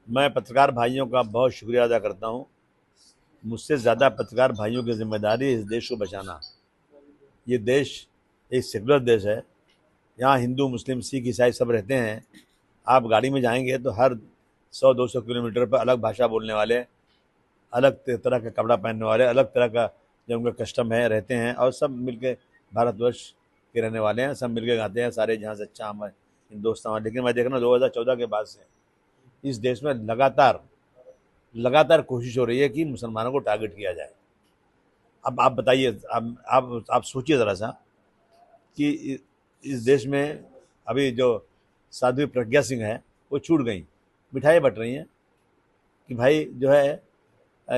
मैं पत्रकार भाइयों का बहुत शुक्रिया अदा करता हूँ। मुझसे ज़्यादा पत्रकार भाइयों की जिम्मेदारी है इस देश को बचाना। ये देश एक सेकुलर देश है। यहाँ हिंदू, मुस्लिम, सिख, ईसाई सब रहते हैं। आप गाड़ी में जाएंगे तो हर 100-200 किलोमीटर पर अलग भाषा बोलने वाले, अलग तरह का कपड़ा पहनने वाले, अलग तरह का जो उनका कस्टम है रहते हैं, और सब मिलके भारतवर्ष के रहने वाले हैं। सब मिलके गाते हैं सारे जहाँ से अच्छा हम हिंदुस्तान। लेकिन मैं देख रहा हूँ 2014 के बाद से इस देश में लगातार कोशिश हो रही है कि मुसलमानों को टारगेट किया जाए। अब आप बताइए, आप सोचिए ज़रा सा कि इस देश में अभी जो साध्वी प्रज्ञा सिंह है वो छूट गई, मिठाई बट रही हैं कि भाई जो है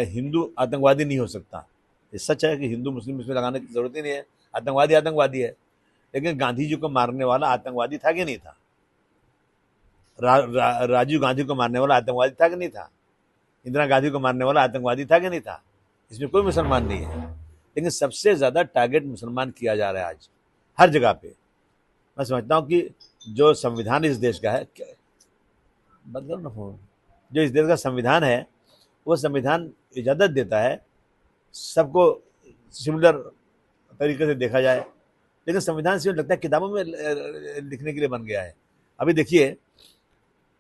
हिंदू आतंकवादी नहीं हो सकता। ये सच है कि हिंदू मुस्लिम इसमें लगाने की ज़रूरत ही नहीं है, आतंकवादी आतंकवादी है। लेकिन गांधी जी को मारने वाला आतंकवादी था कि नहीं था? राजीव गांधी को मारने वाला आतंकवादी था कि नहीं था? इंदिरा गांधी को मारने वाला आतंकवादी था कि नहीं था? इसमें कोई मुसलमान नहीं है। लेकिन सबसे ज़्यादा टारगेट मुसलमान किया जा रहा है आज हर जगह पे। मैं समझता हूँ कि जो संविधान इस देश का है, बदलो ना हो, जो इस देश का संविधान है वो संविधान इजाज़त देता है सबको सिमिलर तरीके से देखा जाए। लेकिन संविधान से लगता है किताबों में लिखने के लिए बन गया है। अभी देखिए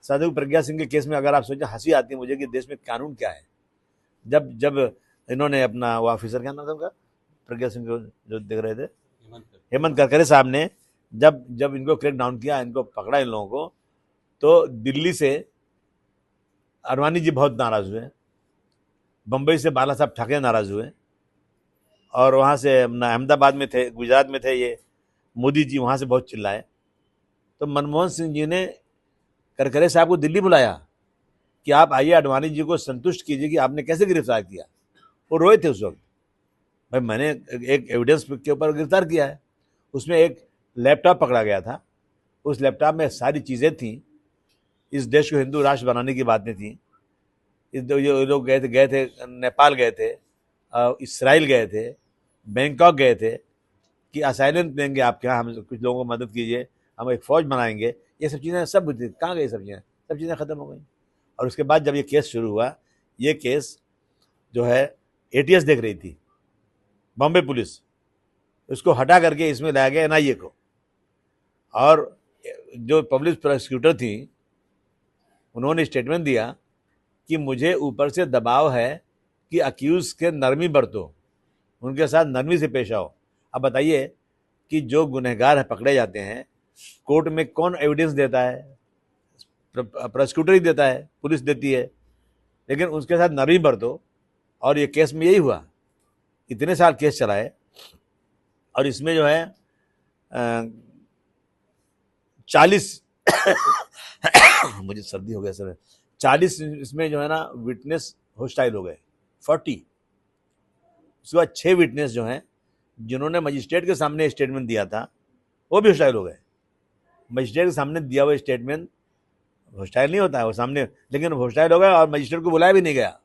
साधु प्रज्ञा सिंह के केस में अगर आप सोचें, हंसी आती है मुझे कि देश में कानून क्या है। जब जब इन्होंने अपना वो ऑफिसर, क्या नाम था उनका, प्रज्ञा सिंह को जो देख रहे थे, हेमंत करकरे साहब ने जब जब इनको क्रैक डाउन किया, इनको पकड़ा इन लोगों को, तो दिल्ली से अडवाणी जी बहुत नाराज हुए, बम्बई से बाला साहब ठाकरे नाराज हुए, और वहाँ से अहमदाबाद में थे, गुजरात में थे ये मोदी जी, वहाँ से बहुत चिल्लाए। तो मनमोहन सिंह जी ने करकरे साहब को दिल्ली बुलाया कि आप आइए अडवाणी जी को संतुष्ट कीजिए कि आपने कैसे गिरफ्तार किया। वो रोए थे उस वक्त, भाई मैंने एक एविडेंस के ऊपर गिरफ्तार किया है। उसमें एक लैपटॉप पकड़ा गया था, उस लैपटॉप में सारी चीज़ें थी, इस देश को हिंदू राष्ट्र बनाने की बातें थी। ये लोग गए थे नेपाल गए थे, इसराइल गए थे, बैंकॉक गए थे कि असाइलेंस देंगे आपके यहाँ, हम कुछ लोगों को मदद कीजिए, हम एक फ़ौज बनाएंगे। ये सब चीज़ें सब कहाँ गई? सब चीज़ें ख़त्म हो गई। और उसके बाद जब ये केस शुरू हुआ, ये केस जो है एटीएस देख रही थी, बॉम्बे पुलिस, उसको हटा करके इसमें लाया गया एनआईए को। और जो पब्लिक प्रोसिक्यूटर थी उन्होंने स्टेटमेंट दिया कि मुझे ऊपर से दबाव है कि अक्यूज के नरमी बरतो, उनके साथ नरमी से पेश आओ। अब बताइए कि जो गुनहगार है पकड़े जाते हैं, कोर्ट में कौन एविडेंस देता है? प्रोसिक्यूटर ही देता है, पुलिस देती है। लेकिन उसके साथ नरमी बरतो। और ये केस में यही हुआ, इतने साल केस चला है, और इसमें जो है 40 मुझे सर्दी हो गया सर, 40 इसमें जो है ना विटनेस होस्टाइल हो गए, 40। उसके बाद 6 विटनेस जो हैं जिन्होंने मजिस्ट्रेट के सामने स्टेटमेंट दिया था वो भी होस्टाइल हो गए। मजिस्ट्रेट के सामने दिया हुआ स्टेटमेंट होस्टाइल नहीं होता है वो सामने, लेकिन होस्टाइल हो गया और मजिस्ट्रेट को बुलाया भी नहीं गया,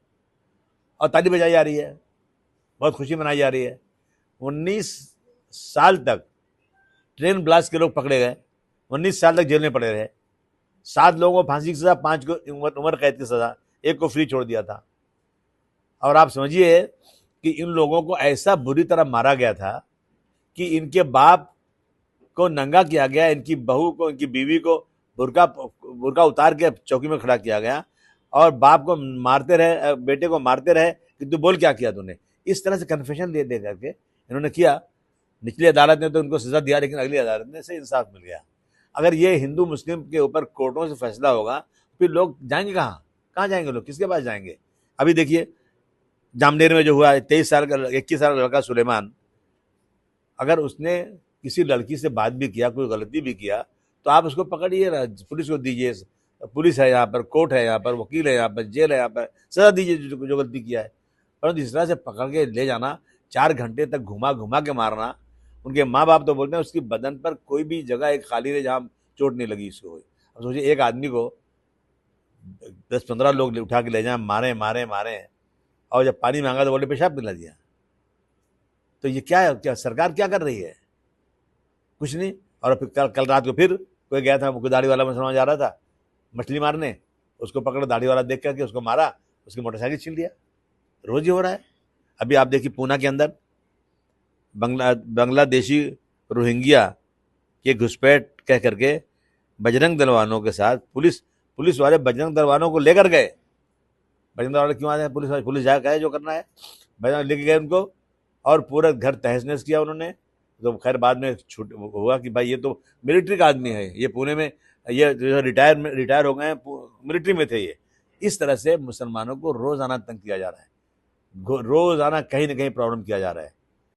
और ताली बजाई जा रही है, बहुत खुशी मनाई जा रही है। 19 साल तक ट्रेन ब्लास्ट के लोग पकड़े गए, 19 साल तक जेल में पड़े रहे। 7 लोगों को फांसी की सजा, 5 को उम्र कैद की सजा, 1 को फ्री छोड़ दिया था। और आप समझिए कि इन लोगों को ऐसा बुरी तरह मारा गया था कि इनके बाप को नंगा किया गया, इनकी बहू को, इनकी बीवी को बुर्का उतार के चौकी में खड़ा किया गया, और बाप को मारते रहे, बेटे को मारते रहे कि तू बोल क्या किया तूने। इस तरह से कन्फेशन दे करके इन्होंने किया। निचली अदालत ने तो उनको सजा दिया, लेकिन अगली अदालत ने से इंसाफ मिल गया। अगर ये हिंदू मुस्लिम के ऊपर कोर्टों से फैसला होगा, फिर लोग जाएंगे कहाँ जाएंगे लोग, किसके पास जाएंगे? अभी देखिए जामनेर में जो हुआ, 21 साल का लड़का सुलेमान, अगर उसने किसी लड़की से बात भी किया, कोई गलती भी किया, तो आप उसको पकड़िए, पुलिस को दीजिए। पुलिस है यहाँ पर, कोर्ट है यहाँ पर, वकील है यहाँ पर, जेल है यहाँ पर, सजा दीजिए जो गलती किया है। परंतु इस तरह से पकड़ के ले जाना, 4 घंटे तक घुमा घुमा के मारना। उनके माँ बाप तो बोलते हैं उसकी बदन पर कोई भी जगह एक खाली रहे जहाँ चोट नहीं लगी इसको। अब सोचिए एक आदमी को 10-15 लोग उठा के ले जाए, मारे मारे मारे, और जब पानी मांगा तो बोले पेशाब पिला दिया। तो ये क्या है? क्या सरकार क्या कर रही है? कुछ नहीं। और फिर कल रात को फिर कोई गया था, दाढ़ी वाला मुसलमान जा रहा था, मछली मारने, उसको पकड़ दाढ़ी वाला देख करके उसको मारा, उसकी मोटरसाइकिल छीन लिया। रोज ही हो रहा है। अभी आप देखिए पूना के अंदर बांग्लादेशी रोहिंग्या के घुसपैठ कह करके बजरंग दल वालों के साथ पुलिस वाले बजरंग दल वालों को लेकर गए। बजरंग दल वाले क्यों आए? पुलिस जाकर है जो करना है, बजरंग लेके गए उनको और पूरा घर तहस नहस किया उन्होंने। तो खैर बाद में छूट हुआ कि भाई ये तो मिलिट्री का आदमी है, ये पुणे में ये रिटायर हो गए हैं, मिलिट्री में थे ये। इस तरह से मुसलमानों को रोजाना तंग किया जा रहा है, रोजाना कहीं ना कहीं प्रॉब्लम किया जा रहा है।